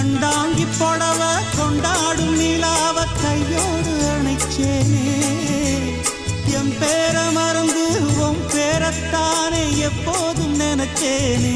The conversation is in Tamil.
கண்டாங்கி புடவ கொண்டாடும் நிலாவ கையோடு அணைச்சேனே என் பேர மறந்து உன் பேரத்தானே எப்போதும் நினைச்சேனே